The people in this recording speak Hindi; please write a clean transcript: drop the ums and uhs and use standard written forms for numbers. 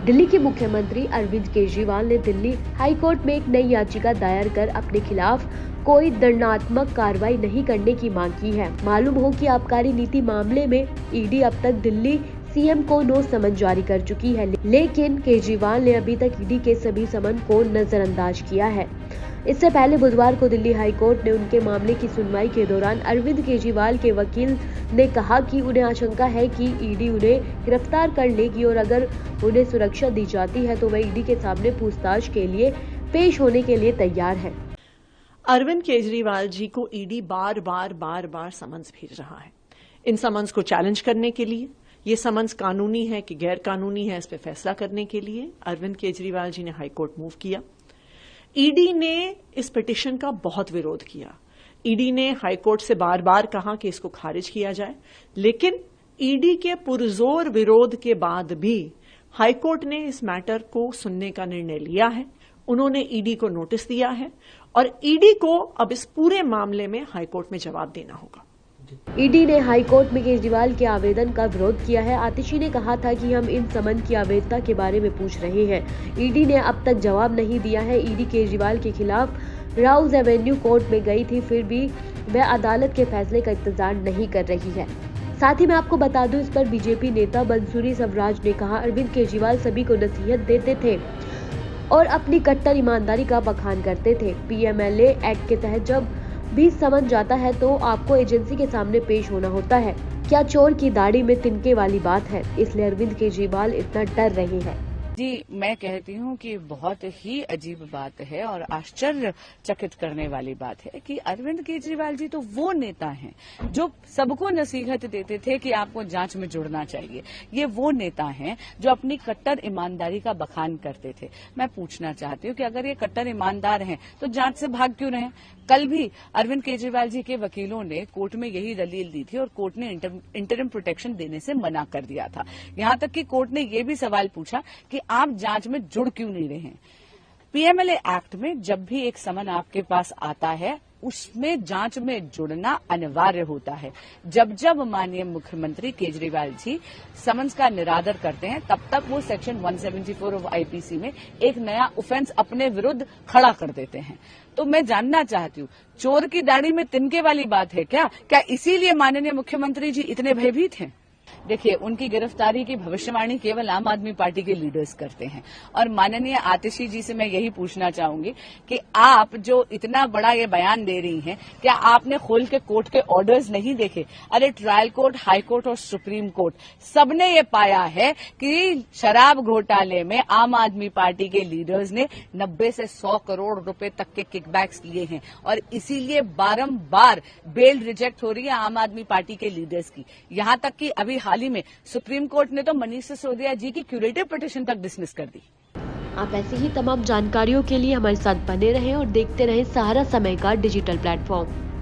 दिल्ली के मुख्यमंत्री अरविंद केजरीवाल ने दिल्ली हाई कोर्ट में एक नई याचिका दायर कर अपने खिलाफ कोई दंडात्मक कार्रवाई नहीं करने की मांग की है। मालूम हो कि आबकारी नीति मामले में ईडी अब तक दिल्ली सीएम को नो समन जारी कर चुकी है, लेकिन केजरीवाल ने अभी तक ईडी के सभी समन को नजरअंदाज किया है। इससे पहले बुधवार को दिल्ली हाई कोर्ट ने उनके मामले की सुनवाई के दौरान अरविंद केजरीवाल के वकील ने कहा कि उन्हें आशंका है कि ईडी उन्हें गिरफ्तार कर लेगी और अगर उन्हें सुरक्षा दी जाती है तो वह ईडी के सामने पूछताछ के लिए पेश होने के लिए तैयार है। अरविंद केजरीवाल जी को ईडी बार बार समन्स भेज रहा है। इन समन्स को चैलेंज करने के लिए, ये समन्स कानूनी है कि गैर कानूनी है, इस पे फैसला करने के लिए अरविंद केजरीवाल जी ने हाई कोर्ट मूव किया। ईडी ने इस पिटीशन का बहुत विरोध किया। ईडी ने हाई कोर्ट से बार बार कहा कि इसको खारिज किया जाए, लेकिन ईडी के पुरजोर विरोध के बाद भी हाई कोर्ट ने इस मैटर को सुनने का निर्णय लिया है। उन्होंने ईडी को नोटिस दिया है और ईडी को अब इस पूरे मामले में हाई कोर्ट में जवाब देना होगा। ईडी ने हाई कोर्ट में केजरीवाल के आवेदन का विरोध किया है। आतिशी ने कहा था कि हम इन समन की अवैधता के बारे में पूछ रहे हैं। ईडी ने अब तक जवाब नहीं दिया है। ईडी केजरीवाल के खिलाफ राउज एवेन्यू कोर्ट में गई थी, फिर भी वह अदालत के फैसले का इंतजार नहीं कर रही है। साथ ही मैं आपको बता दूं, इस पर बीजेपी नेता बंसूरी सवराज ने कहा, अरविंद केजरीवाल सभी को नसीहत देते थे और अपनी कट्टर ईमानदारी का बखान करते थे। पीएमएलए एक्ट के तहत जब भी समन जाता है तो आपको एजेंसी के सामने पेश होना होता है। क्या चोर की दाढ़ी में तिनके वाली बात है, इसलिए अरविंद केजरीवाल इतना डर रहे हैं। जी, मैं कहती हूँ कि बहुत ही अजीब बात है और आश्चर्यचकित करने वाली बात है कि अरविंद केजरीवाल जी तो वो नेता हैं जो सबको नसीहत देते थे कि आपको जांच में जुड़ना चाहिए। ये वो नेता हैं जो अपनी कट्टर ईमानदारी का बखान करते थे। मैं पूछना चाहती हूँ कि अगर ये कट्टर ईमानदार हैं तो जांच से भाग क्यों रहे? कल भी अरविंद केजरीवाल जी के वकीलों ने कोर्ट में यही दलील दी थी और कोर्ट ने इंटरिम प्रोटेक्शन देने से मना कर दिया था। यहां तक कि कोर्ट ने यह भी सवाल पूछा कि आप जांच में जुड़ क्यों नहीं रहे? पीएमएलए एक्ट में जब भी एक समन आपके पास आता है उसमें जांच में जुड़ना अनिवार्य होता है। जब जब माननीय मुख्यमंत्री केजरीवाल जी समन्स का निरादर करते हैं तब तक वो सेक्शन 174 ऑफ आईपीसी में एक नया ऑफेंस अपने विरुद्ध खड़ा कर देते हैं। तो मैं जानना चाहती हूँ, चोर की दाढ़ी में तिनके वाली बात है क्या इसीलिए माननीय मुख्यमंत्री जी इतने भयभीत हैं? देखिए, उनकी गिरफ्तारी की भविष्यवाणी केवल आम आदमी पार्टी के लीडर्स करते हैं और माननीय आतिशी जी से मैं यही पूछना चाहूंगी कि आप जो इतना बड़ा ये बयान दे रही हैं, क्या आपने खोल के कोर्ट के ऑर्डर्स नहीं देखे? अरे ट्रायल कोर्ट, हाई कोर्ट और सुप्रीम कोर्ट सबने ये पाया है कि शराब घोटाले में आम आदमी पार्टी के लीडर्स ने 90 से 100 करोड़ रुपए तक के किकबैक्स लिए हैं और इसीलिए बारंबार बेल रिजेक्ट हो रही है आम आदमी पार्टी के लीडर्स की। यहां तक कि अभी हाल ही में सुप्रीम कोर्ट ने तो मनीष सिसोदिया जी की क्यूरेटिव पिटीशन तक डिसमिस कर दी। आप ऐसी ही तमाम जानकारियों के लिए हमारे साथ बने रहें और देखते रहें सहारा समय का डिजिटल प्लेटफॉर्म।